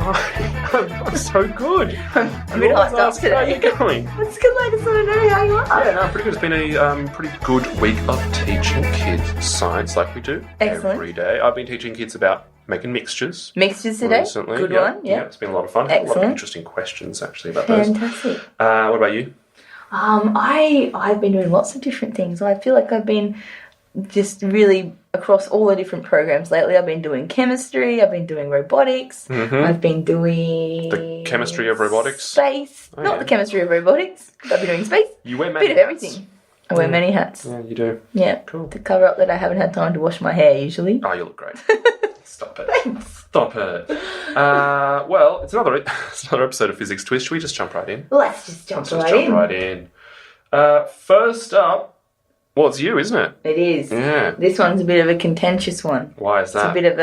Hi. I'm so good. I'm a bit hyped up today. How are you going? It's good, I just want to know how you are. Yeah, no, pretty good. It's been a pretty good week of teaching kids science like we do every day. I've been teaching kids about making mixtures. Mixtures today? Recently. Good one, yeah. It's been a lot of fun. Excellent. A lot of interesting questions, actually, about those. Fantastic. What about you? I've been doing lots of different things. I feel like I've been just really across all the different programs lately. I've been doing chemistry, I've been doing robotics, I've been doing... The chemistry of robotics? Space. Not the chemistry of robotics, but I've been doing space. You wear many hats. Bit of everything. I wear many hats. Yeah, you do. Yeah. Cool. To cover up that I haven't had time to wash my hair usually. Oh, you look great. Stop it. Stop it. Well, it's another episode of Fizzics TWIST. Should we just jump right in? Let's just jump right in. First up, well, it's you, isn't it? It is. Yeah. This one's a bit of a contentious one. Why is that? It's a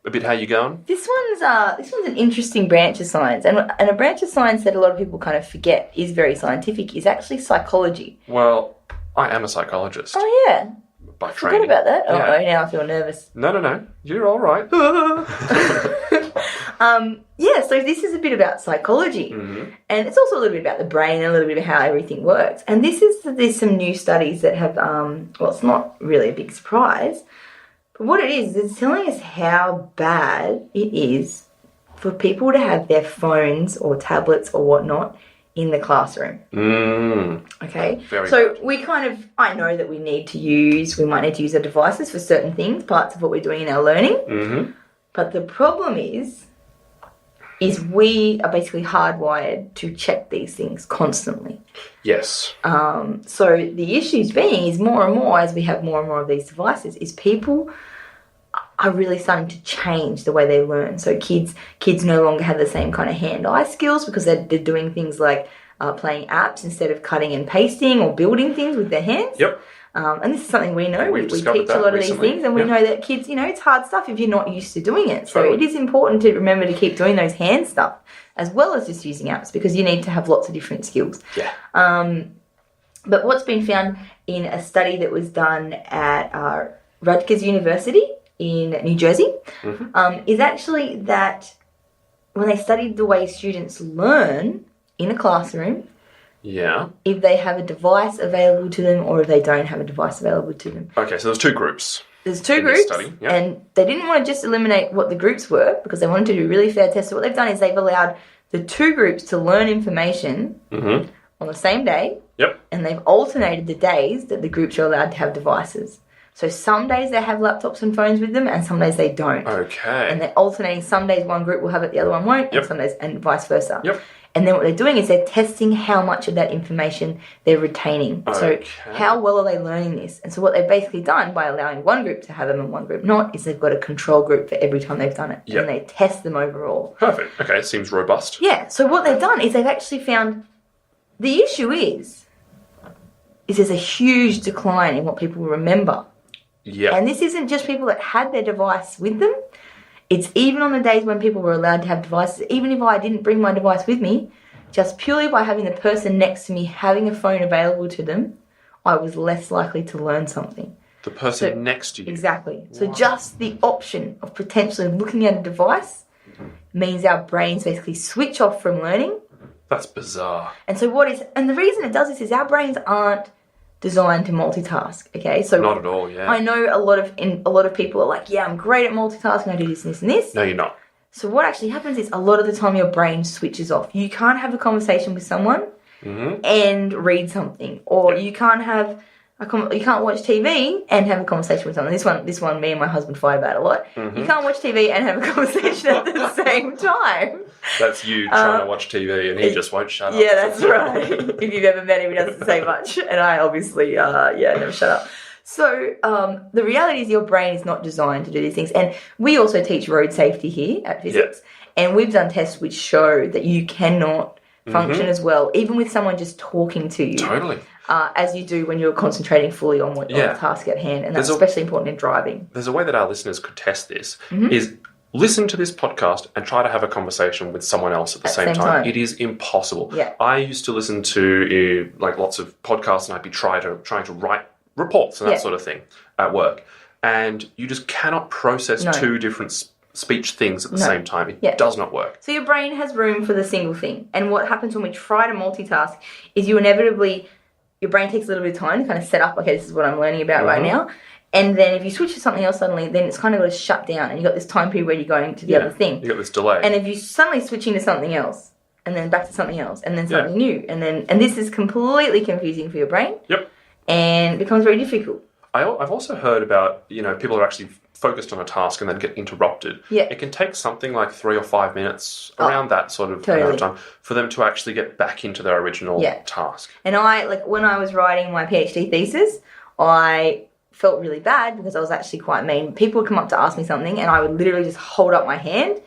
A bit how you going? This one's an interesting branch of science, and a branch of science that a lot of people kind of forget is very scientific is actually psychology. Well, I am a psychologist. Oh yeah. By I training. forgot about that. Yeah. Oh, now I feel nervous. No. You're all right. Yeah, so this is a bit about psychology, and it's also a little bit about the brain and a little bit of how everything works. And there's some new studies that have, well, it's not really a big surprise, but what it is, it's telling us how bad it is for people to have their phones or tablets or whatnot in the classroom. Okay, so bad. I know that we might need to use our devices for certain things, parts of what we're doing in our learning, but the problem is we are basically hardwired to check these things constantly. Yes. So the issues being is more and more, as we have more and more of these devices, is people are really starting to change the way they learn. So kids no longer have the same kind of hand-eye skills because they're doing things like playing apps instead of cutting and pasting or building things with their hands. Yep. And this is something we know. We teach a lot of recently. these things, and we know that kids, it's hard stuff if you're not used to doing it. So it is important to remember to keep doing those hand stuff as well as just using apps, because you need to have lots of different skills. Yeah. But what's been found in a study that was done at Rutgers University in New Jersey is actually that when they studied the way students learn in a classroom, if they have a device available to them or if they don't have a device available to them. Okay, so there's two groups. There's two groups, study. Yep. and they didn't want to just eliminate what the groups were because they wanted to do a really fair test. So what they've done is they've allowed the two groups to learn information on the same day, and they've alternated the days that the groups are allowed to have devices. So some days they have laptops and phones with them, and some days they don't. Okay. And they're alternating. Some days one group will have it, the other one won't, and some days, and vice versa. Yep. And then what they're doing is they're testing how much of that information they're retaining. So how well are they learning this? And so what they've basically done by allowing one group to have them and one group not is they've got a control group for every time they've done it. Yep. And they test them overall. Perfect. Okay, seems robust. Yeah. So what they've done is they've actually found the issue is there's a huge decline in what people remember. Yeah. And this isn't just people that had their device with them. It's even on the days when people were allowed to have devices, even if I didn't bring my device with me, just purely by having the person next to me having a phone available to them, I was less likely to learn something. The person next to you. Exactly. So just the option of potentially looking at a device means our brains basically switch off from learning. That's bizarre. And so the reason it does this is our brains aren't designed to multitask, okay? So not at all, yeah. I know a lot of people are like, yeah, I'm great at multitasking, I do this and this and this. No, you're not. So what actually happens is a lot of the time your brain switches off. You can't have a conversation with someone and read something, or you can't watch TV and have a conversation with someone. This one, me and my husband fight about a lot. You can't watch TV and have a conversation at the same time. That's you trying to watch TV and he just won't shut up. Yeah, that's right. If you've ever met him, he doesn't say much. And I obviously, never shut up. So the reality is your brain is not designed to do these things. And we also teach road safety here at Fizzics. And we've done tests which show that you cannot function as well, even with someone just talking to you. Totally. As you do when you're concentrating fully on the task at hand. And that's especially important in driving. There's a way that our listeners could test this, is listen to this podcast and try to have a conversation with someone else at the same time. It is impossible. Yeah. I used to listen to lots of podcasts, and I'd be trying to write reports and that sort of thing at work. And you just cannot process two different speech things at the same time. It does not work. So your brain has room for the single thing. And what happens when we try to multitask is you inevitably, your brain takes a little bit of time to kind of set up, okay, this is what I'm learning about right now. And then if you switch to something else suddenly, then it's kind of got to shut down, and you've got this time period where you're going to the other thing. You got this delay. And if you suddenly switch into something else, and then back to something else, and then something new, and this is completely confusing for your brain. Yep. And it becomes very difficult. I've also heard about, people are actually focused on a task and then get interrupted. Yeah. It can take something like 3 or 5 minutes, around that sort of amount of time, for them to actually get back into their original task. And when I was writing my PhD thesis, I felt really bad because I was actually quite mean. People would come up to ask me something, and I would literally just hold up my hand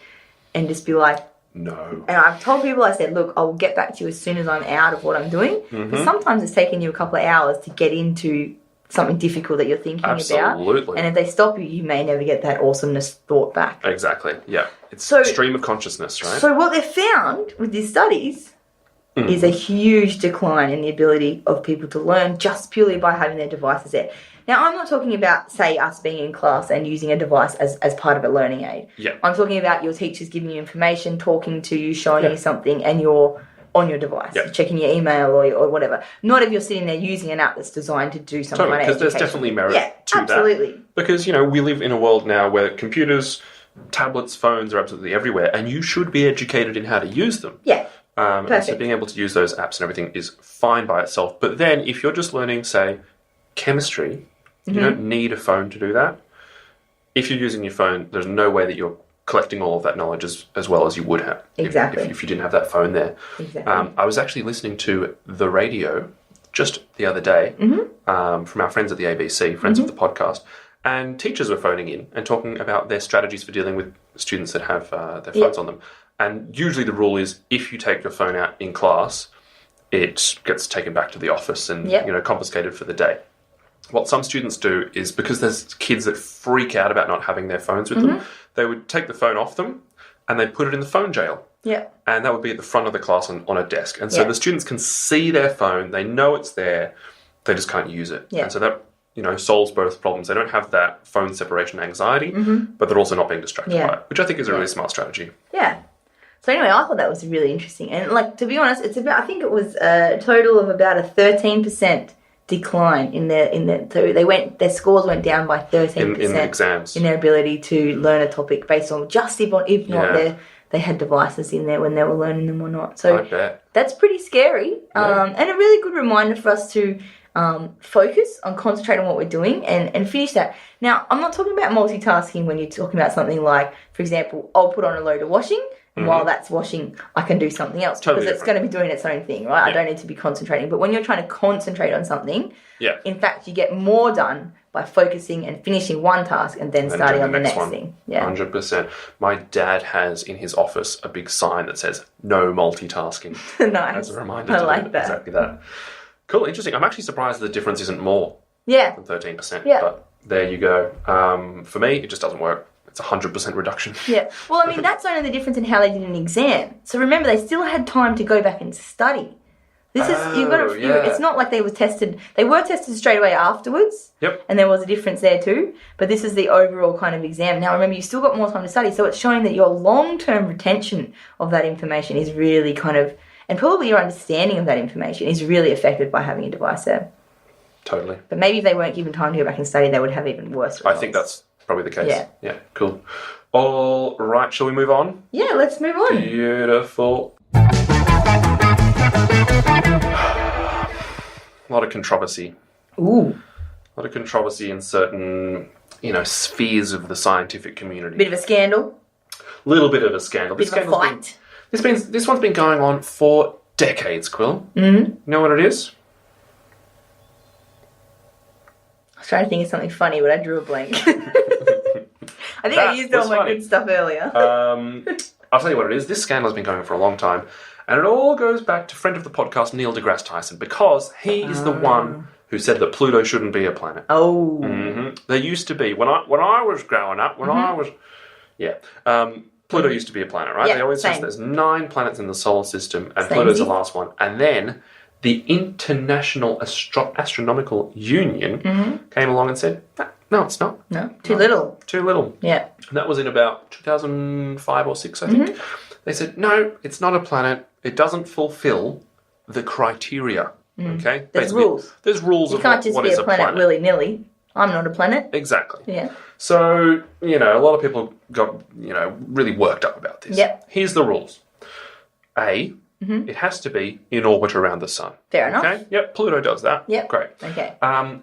and just be like, no. And I've told people, I said, look, I'll get back to you as soon as I'm out of what I'm doing. Because sometimes it's taken you a couple of hours to get into something difficult that you're thinking about. Absolutely. And if they stop you, you may never get that awesomeness thought back. Exactly, yeah. It's stream of consciousness, right? So what they've found with these studies is a huge decline in the ability of people to learn just purely by having their devices there. Now, I'm not talking about, say, us being in class and using a device as part of a learning aid. Yeah. I'm talking about your teachers giving you information, talking to you, showing you something, and you're on your device, checking your email or whatever. Not if you're sitting there using an app that's designed to do something like because there's definitely merit to absolutely. That. Because, we live in a world now where computers, tablets, phones are absolutely everywhere, and you should be educated in how to use them. Yeah. And so being able to use those apps and everything is fine by itself. But then if you're just learning, say, chemistry, you don't need a phone to do that. If you're using your phone, there's no way that you're collecting all of that knowledge as well as you would have Exactly. if you didn't have that phone there. Exactly. I was actually listening to the radio just the other day from our friends at the ABC, friends of the podcast, and teachers were phoning in and talking about their strategies for dealing with students that have their phones on them. And usually the rule is if you take your phone out in class, it gets taken back to the office and confiscated for the day. What some students do is, because there's kids that freak out about not having their phones with them, they would take the phone off them and they'd put it in the phone jail. Yeah. And that would be at the front of the class on a desk. And so the students can see their phone, they know it's there, they just can't use it. Yeah. And so that, solves both problems. They don't have that phone separation anxiety, but they're also not being distracted by it, which I think is a really smart strategy. Yeah. So anyway, I thought that was really interesting. And to be honest, it's about, I think it was a total of about a 13% decline in their scores went down by 13% in the exams, in their ability to learn a topic based on if not they had devices in there when they were learning them or not. So I bet. That's pretty scary, and a really good reminder for us to focus on, concentrate on what we're doing and finish that. Now, I'm not talking about multitasking when you're talking about something like, for example, I'll put on a load of washing. And while that's washing, I can do something else because it's going to be doing its own thing, right? I don't need to be concentrating. But when you're trying to concentrate on something, in fact, you get more done by focusing and finishing one task and then starting on the next thing. Yeah, 100%. My dad has in his office a big sign that says "No multitasking." Nice. As a reminder. I like that. Exactly that. Cool, interesting. I'm actually surprised the difference isn't more than 13%. Yeah. But there you go. For me, it just doesn't work. It's a 100% reduction. Yeah. Well, I mean, that's only the difference in how they did an exam. So remember, they still had time to go back and study. You've got a few. It's not like they were tested. They were tested straight away afterwards. Yep. And there was a difference there too. But this is the overall kind of exam. Now, remember, you still got more time to study. So it's showing that your long-term retention of that information is really and probably your understanding of that information is really affected by having a device there. Totally. But maybe if they weren't given time to go back and study, they would have even worse results. I think that's probably the case. Yeah, cool. All right, shall we move on? Yeah, let's move on. Beautiful. A lot of controversy. Ooh. A lot of controversy in certain, spheres of the scientific community. Bit of a scandal. Little bit of a scandal. Bit of a fight. This one's been going on for decades, Quill. Mm-hmm. You know what it is? I was trying to think of something funny, but I drew a blank. I think I used all my good stuff earlier. I'll tell you what it is. This scandal has been going on for a long time, and it all goes back to friend of the podcast, Neil deGrasse Tyson, because he is the one who said that Pluto shouldn't be a planet. Oh. Mm-hmm. There used to be, when I was growing up, Pluto used to be a planet, right? Yeah, they always say there's 9 planets in the solar system, and Pluto's the last one. And then the International Astronomical Union came along and said, No, it's not. No, too little. Too little. Yeah. And that was in about 2005 or 6, I think. They said, no, it's not a planet. It doesn't fulfill the criteria. Okay? There's rules. There's rules You of can't just what be is a planet willy-nilly. I'm not a planet. Exactly. Yeah. So, a lot of people got, really worked up about this. Yep. Here's the rules. A, it has to be in orbit around the sun. Fair enough. Okay? Yep, Pluto does that. Yep. Great. Okay.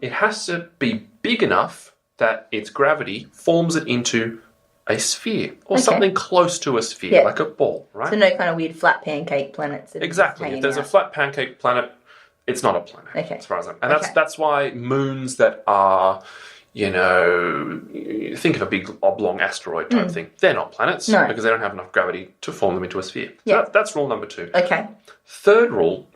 It has to be big enough that its gravity forms it into a sphere or something close to a sphere, like a ball, right? So no kind of weird flat pancake planets. That Exactly. If there's a flat pancake planet, it's not a planet, as far as I'm. And that's why moons that are, think of a big oblong asteroid type thing. They're not planets because they don't have enough gravity to form them into a sphere. So that's rule number 2. Okay. Third rule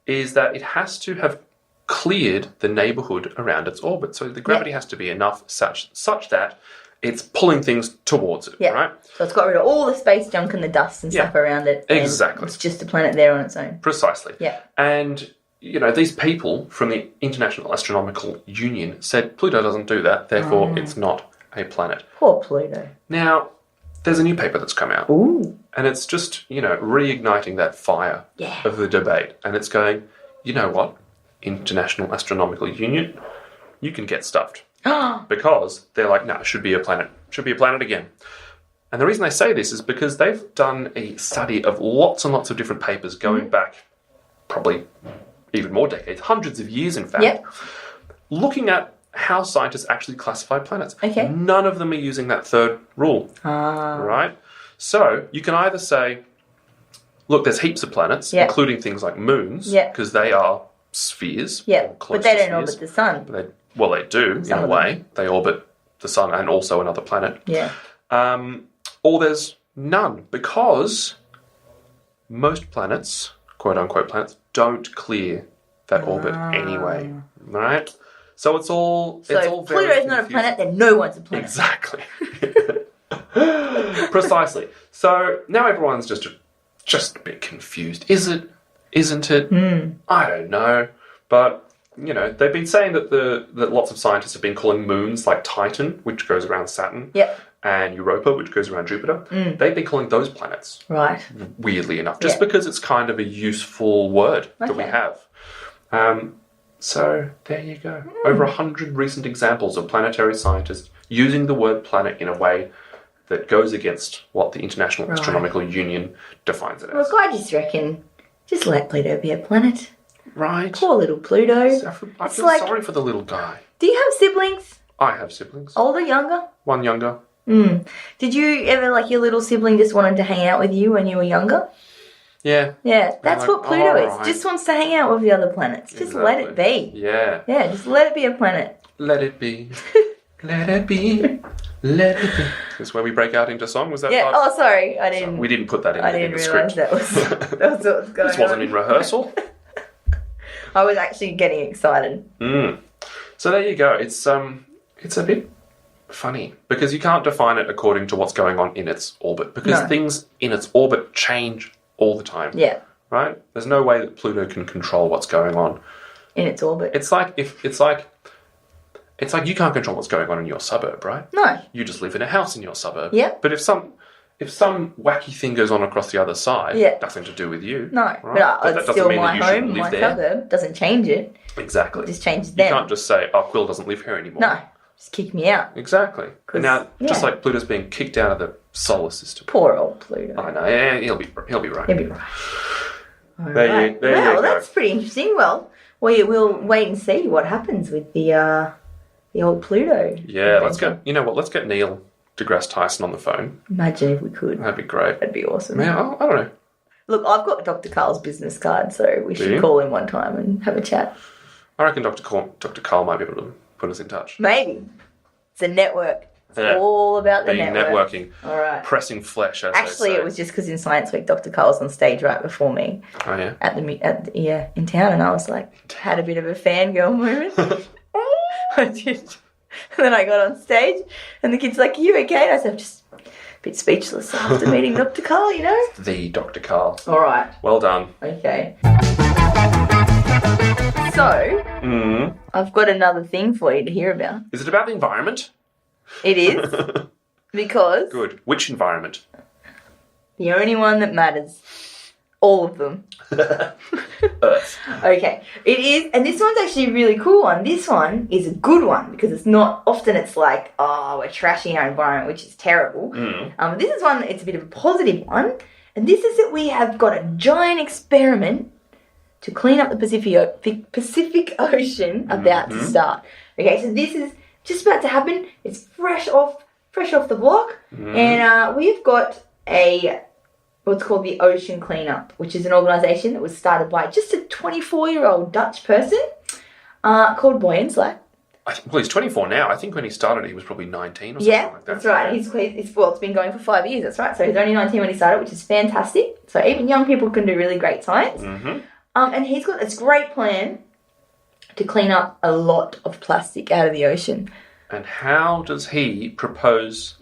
is that it has to have cleared the neighborhood around its orbit. So the gravity has to be enough such that it's pulling things towards it, right? So it's got rid of all the space junk and the dust and stuff around it. Exactly. It's just a planet there on its own. Precisely. Yeah. And, these people from the International Astronomical Union said Pluto doesn't do that, therefore it's not a planet. Poor Pluto. Now, there's a new paper that's come out. Ooh. And it's just, reigniting that fire of the debate. And it's going, you know what? International Astronomical Union, you can get stuffed. Because they're like, no, it should be a planet. Should be a planet again. And the reason they say this is because they've done a study of lots and lots of different papers going back probably even more decades, hundreds of years in fact, looking at how scientists actually classify planets. Okay. None of them are using that third rule. Right? So you can either say, look, there's heaps of planets, including things like moons, because they are spheres. Yeah, but they don't orbit the sun. They do, in a way. They orbit the sun and also another planet. Yeah. Or there's none, because most planets, quote-unquote planets, don't clear that orbit anyway. Right? So it's all very Pluto's not a planet, then no one's a planet. Exactly. Precisely. So now everyone's just a bit confused. Is it? Isn't it? I don't know. But, they've been saying that lots of scientists have been calling moons like Titan, which goes around Saturn, and Europa, which goes around Jupiter. They've been calling those planets. Right. Weirdly enough. Just because it's kind of a useful word that we have. So there you go. Over 100 recent examples of planetary scientists using the word planet in a way that goes against what the International Astronomical Union defines it as. Look, I just reckon, just let Pluto be a planet. Right. Poor little Pluto. I feel sorry for the little guy. Do you have siblings? I have siblings. Older, younger? One younger. Did you ever, your little sibling just wanted to hang out with you when you were younger? Yeah. Yeah, that's what Pluto is. Just wants to hang out with the other planets. Just let it be. Yeah. Yeah, just let it be a planet. Let it be. Let it be. Let it be. That's where we break out into song. Was that? Yeah. Oh, sorry, I didn't. We didn't put that in. I didn't realise that was what was going on. This wasn't in rehearsal. I was actually getting excited. So there you go. It's a bit funny because you can't define it according to what's going on in its orbit because things in its orbit change all the time. Yeah. Right? There's no way that Pluto can control what's going on in its orbit. It's like you can't control what's going on in your suburb, right? No. You just live in a house in your suburb. Yeah. But if some wacky thing goes on across the other side, nothing to do with you. No. Right? But it's still my home, my suburb. Doesn't change it. Exactly. It just changes them. You can't just say, oh, Quill doesn't live here anymore. No. Just kick me out. Exactly. And now, just like Pluto's being kicked out of the solar system. Poor old Pluto. I know. Yeah, he'll be right. He'll be right. There you go. That's pretty interesting. Well, we'll wait and see what happens with the old Pluto. Yeah, let's get Neil deGrasse Tyson on the phone. Imagine if we could. That'd be great. That'd be awesome. Yeah, I don't know. Look, I've got Dr. Carl's business card, so we should call him one time and have a chat. I reckon Dr. Carl might be able to put us in touch. Maybe. It's a network. It's all about the network. Networking. All right. Pressing flesh, as actually, they say. it was just because in Science Week, Dr. Carl was on stage right before me. Oh, yeah? In town, and I was like, had a bit of a fangirl moment. I did. And then I got on stage, and the kid's like, "Are you okay?" And I said, "I'm just a bit speechless after meeting Dr. Carl, you know?" The Dr. Carl. All right. Well done. Okay. So, I've got another thing for you to hear about. Is it about the environment? It is. Because... Good. Which environment? The only one that matters. All of them. Earth. Okay. It is, and this one's actually a really cool one. This one is a good one because it's not, often it's like, oh, we're trashing our environment, which is terrible. This is one, it's a bit of a positive one. And this is that we have got a giant experiment to clean up the Pacific Ocean about to start. Okay, so this is just about to happen. It's fresh off the block. And we've got what's called the Ocean Cleanup, which is an organisation that was started by just a 24-year-old Dutch person called Boyan Slack. Well, he's 24 now. I think when he started, he was probably 19 or something like that. That's right. It's been going for 5 years. That's right. So he's only 19 when he started, which is fantastic. So even young people can do really great science. And he's got this great plan to clean up a lot of plastic out of the ocean. And how does he propose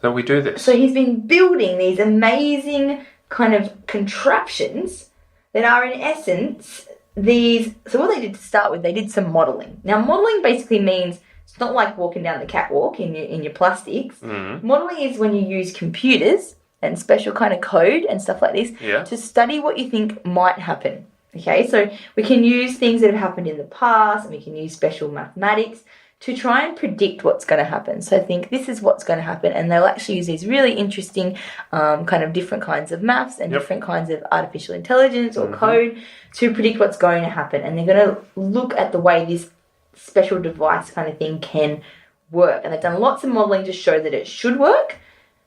that we do this? So he's been building these amazing kind of contraptions that are in essence so what they did to start with, they did some modelling. Now modelling basically means it's not like walking down the catwalk in your plastics. Modelling is when you use computers and special kind of code and stuff like this to study what you think might happen. Okay, so we can use things that have happened in the past, and we can use special mathematics to try and predict what's going to happen. So think this is what's going to happen, and they'll actually use these really interesting kind of different kinds of maths and different kinds of artificial intelligence or code to predict what's going to happen. And they're going to look at the way this special device kind of thing can work. And they've done lots of modelling to show that it should work.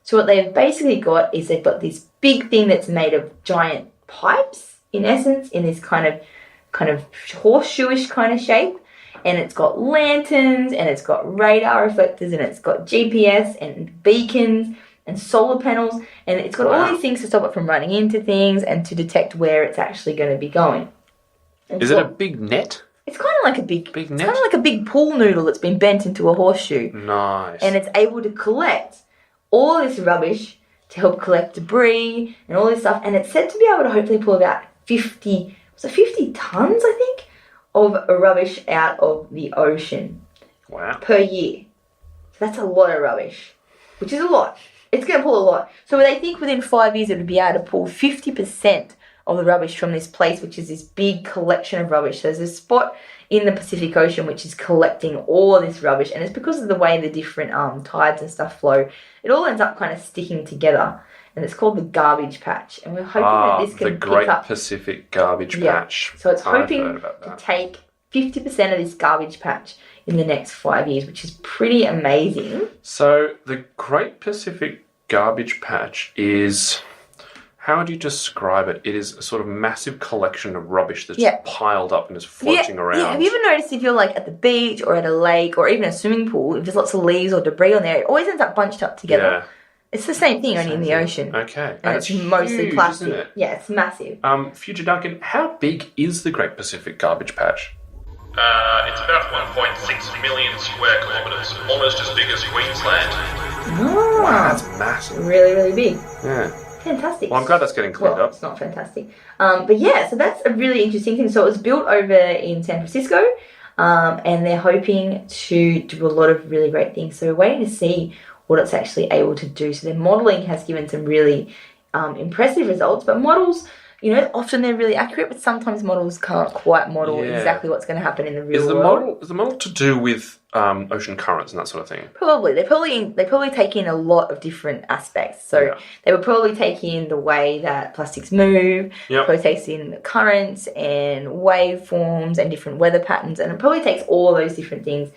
So what they've basically got is they've got this big thing that's made of giant pipes, in essence, in this kind of horseshoe-ish kind of shape. And it's got lanterns, and it's got radar reflectors, and it's got GPS and beacons and solar panels, and it's got all these things to stop it from running into things and to detect where it's actually going to be going. And is it a big net? It's kind of like a big net? It's kind of like a big pool noodle that's been bent into a horseshoe. Nice. And it's able to collect all this rubbish to help collect debris and all this stuff. And it's said to be able to hopefully pull about 50 tons, I think, of rubbish out of the ocean. Wow. Per year. So that's a lot of rubbish, which is a lot. It's going to pull a lot. So they think within 5 years it would be able to pull 50% of the rubbish from this place, which is this big collection of rubbish. So there's a spot in the Pacific Ocean which is collecting all this rubbish, and it's because of the way the different tides and stuff flow. It all ends up kind of sticking together. And it's called the Garbage Patch. And we're hoping that this can the Great pick up... Pacific Garbage Patch. So it's hoping to take 50% of this garbage patch in the next 5 years, which is pretty amazing. So the Great Pacific Garbage Patch is... How would you describe it? It is a sort of massive collection of rubbish that's piled up and is floating around. Yeah, have you ever noticed if you're like at the beach or at a lake or even a swimming pool, if there's lots of leaves or debris on there, it always ends up bunched up together. Yeah. It's the same thing, only in the ocean. Okay. And it's mostly huge, plastic. isn't it? Yeah, it's massive. Future Duncan, how big is the Great Pacific Garbage Patch? It's about 1.6 million square kilometres, almost as big as Queensland. Oh, wow, that's massive. Really, really big. Yeah. Fantastic. Well, I'm glad that's getting cleaned up. It's not fantastic. But yeah, so that's a really interesting thing. So it was built over in San Francisco, and they're hoping to do a lot of really great things. So we're waiting to see what it's actually able to do. So their modelling has given some really impressive results, but models, you know, often they're really accurate, but sometimes models can't quite model exactly what's going to happen in the real world. Is the model to do with ocean currents and that sort of thing? Probably. They probably take in a lot of different aspects. So they would probably take in the way that plastics move, probably takes in the currents and waveforms and different weather patterns, and it probably takes all those different things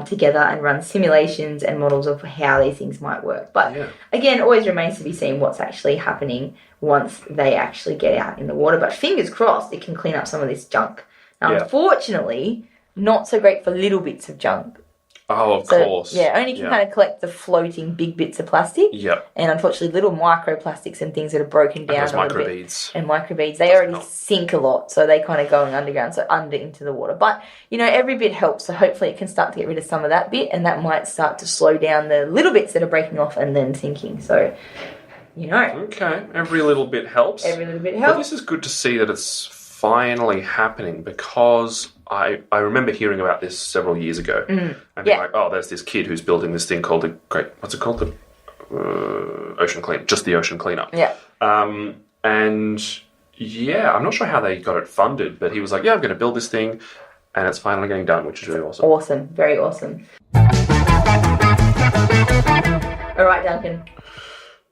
together and run simulations and models of how these things might work. But again, it always remains to be seen what's actually happening once they actually get out in the water. But fingers crossed, it can clean up some of this junk. Now, unfortunately, not so great for little bits of junk. Oh, of course. Yeah, only can kind of collect the floating big bits of plastic. Yep. And unfortunately, little microplastics and things that are broken down a little bit. And microbeads. They already sink a lot, so they kind of going underground, so under into the water. But, you know, every bit helps, so hopefully it can start to get rid of some of that bit, and that might start to slow down the little bits that are breaking off and then sinking. So, you know. Okay, every little bit helps. Every little bit helps. Well, this is good to see that it's finally happening because I remember hearing about this several years ago and being like, oh, there's this kid who's building this thing called what's it called? The ocean cleaner, just the ocean cleaner. Yeah. And yeah, I'm not sure how they got it funded, but he was like, yeah, I'm going to build this thing and it's finally getting done, which is really awesome. Awesome. Very awesome. All right, Duncan.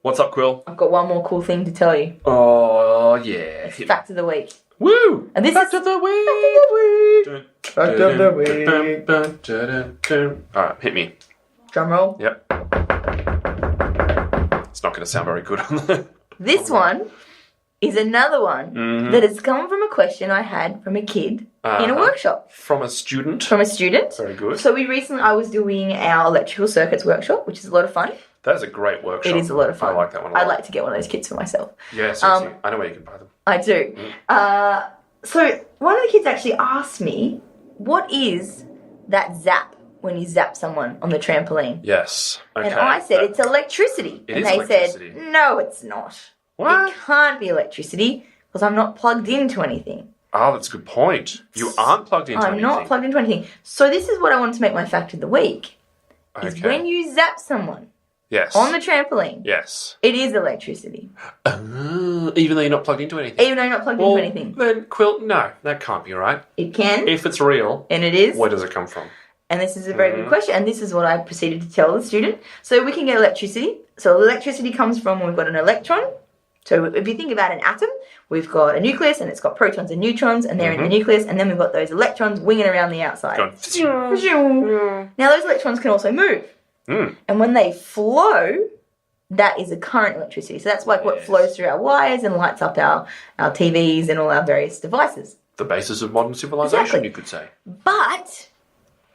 What's up, Quill? I've got one more cool thing to tell you. Oh, yeah. Fact of the week. Woo! And this Fact is of the week! Fact of the week. All right, hit me. Drum roll. Yep. It's not going to sound very good on the... This one is another one that has come from a question I had from a kid in a workshop. From a student? From a student. Very good. So I was doing our electrical circuits workshop, which is a lot of fun. That is a great workshop. It is a lot of fun. I like that one a lot. I'd like to get one of those kits for myself. Yeah, seriously. I know where you can buy them. I do. So one of the kids actually asked me, what is that zap when you zap someone on the trampoline? Yes. Okay. And I said, it's electricity. It and is they electricity. said, no, it's not. What? It can't be electricity because I'm not plugged into anything. Oh, that's a good point. You aren't plugged into anything. I'm not plugged into anything. So this is what I wanted to make my fact of the week. Is Okay. when you zap someone Yes. on the trampoline, Yes. it is electricity. Even though you're not plugged into anything. Even though you're not plugged into anything. Then, Quill, no, that can't be right. It can, If it's real, and it is. where does it come from? And this is a very good question, and this is what I proceeded to tell the student. So we can get electricity. So electricity comes from when we've got an electron. So if you think about an atom, we've got a nucleus, and it's got protons and neutrons, and they're in the nucleus, and then we've got those electrons winging around the outside. Going, Now those electrons can also move. And when they flow, that is a current electricity. So that's like what flows through our wires and lights up our TVs and all our various devices. the basis of modern civilization, Exactly. you could say. But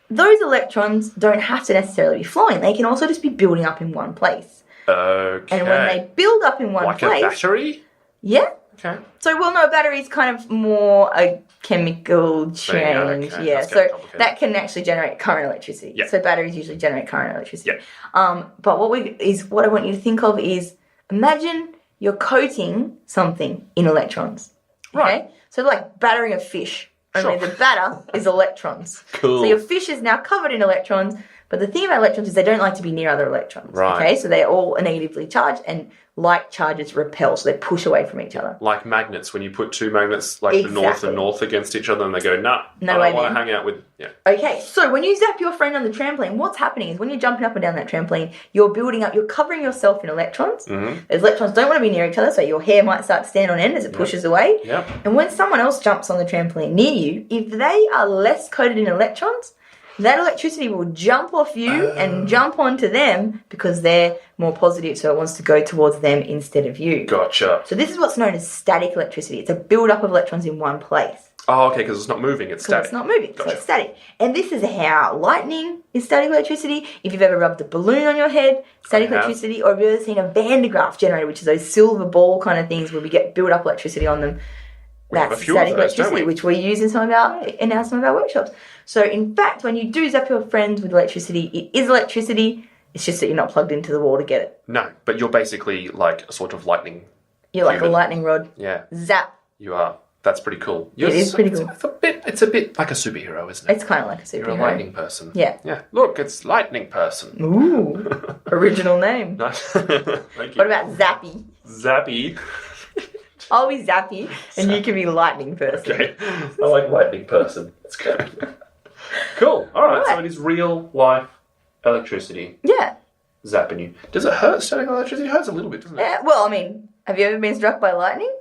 those electrons don't have to necessarily be flowing. They can also just be building up in one place. Okay. And when they build up in one like place... a battery? Yeah. Okay. So, well, no, a battery is kind of more a chemical change. okay. Yeah, That's so getting complicated. that can actually generate current electricity. Yeah. So batteries usually generate current electricity. Yeah. But what I want you to think of is, imagine you're coating something in electrons. Okay? Right. So like battering a fish. Only Sure. the batter is electrons. Cool. So your fish is now covered in electrons, but the thing about electrons is they don't like to be near other electrons. Right. Okay, so they're all negatively charged, and like charges repel, so they push away from each other. Like magnets, when you put two magnets like the north Exactly. and north against each other and they go, nah, No I way, don't want to man. hang out with... Yeah. Okay, so when you zap your friend on the trampoline, what's happening is when you're jumping up and down that trampoline, you're building up, you're covering yourself in electrons. Mm-hmm. Those electrons don't want to be near each other, so your hair might start to stand on end as it pushes away. Yep. And when someone else jumps on the trampoline near you, if they are less coated in electrons, that electricity will jump off you and jump onto them because they're more positive, so it wants to go towards them instead of you. Gotcha. So this is what's known as static electricity. It's a build-up of electrons in one place. Oh, okay, because it's not moving, it's static. It's not moving, so Gotcha. it's static. And this is how lightning is static electricity. If you've ever rubbed a balloon on your head, static I have. electricity, or if you've ever seen a Van de Graaff generator, which is those silver ball kind of things where we get build-up electricity on them. We have That's a few of static those, don't electricity, we? which we use in some of our workshops. So in fact, when you do zap your friends with electricity, it is electricity. It's just that you're not plugged into the wall to get it. No, but you're basically like a sort of lightning. You're like Human. a lightning rod. Yeah, Zap. you are. That's pretty cool. It is pretty cool. It's a bit like a superhero, isn't it? It's kind of like a superhero. You're a lightning person. Yeah. Yeah. Look, it's lightning person. Ooh, original name. Nice. Thank you. What about Zappy? Zappy? I'll be Zappy, and you can be Lightning person. Okay. I like lightning person. It's good. Cool. All right. So it is real life electricity Yeah. zapping you. Does it hurt? Static electricity hurts a little bit, doesn't it? Yeah. Well, I mean, have you ever been struck by lightning?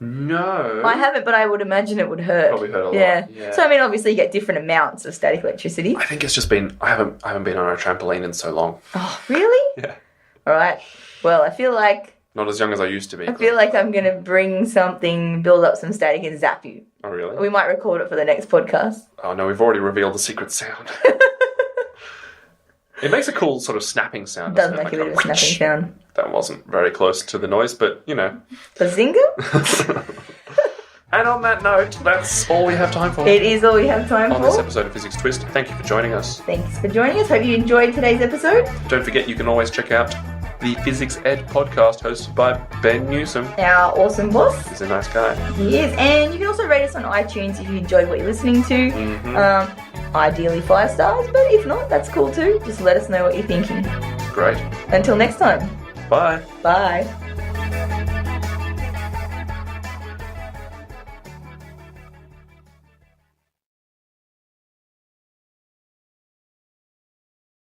No. I haven't, but I would imagine it would hurt. Probably hurt a lot. Yeah. Yeah. So I mean, obviously, you get different amounts of static electricity. I think it's just been I haven't been on a trampoline in so long. Oh, really? Yeah. All right. Well, I feel like Not as young as I used to be. I'm going to bring something, build up some static, and zap you. Oh really? We might record it for the next podcast. Oh no, we've already revealed the secret sound. It makes a cool sort of snapping sound. It does doesn't make it? a bit of a snapping whoosh. sound. That wasn't very close to the noise, but you know. Bazinga? And on that note, that's all we have time for It is all we have time on this for. episode of Fizzics Twist. Thank you for joining us. Thanks for joining us. Hope you enjoyed today's episode. Don't forget, you can always check out the Fizzics Ed podcast hosted by Ben Newsom. Our awesome boss. He's a nice guy. He is. And you can also rate us on iTunes if you enjoyed what you're listening to. Ideally 5 stars, but if not, that's cool too. Just let us know what you're thinking. Great. Until next time. Bye. Bye.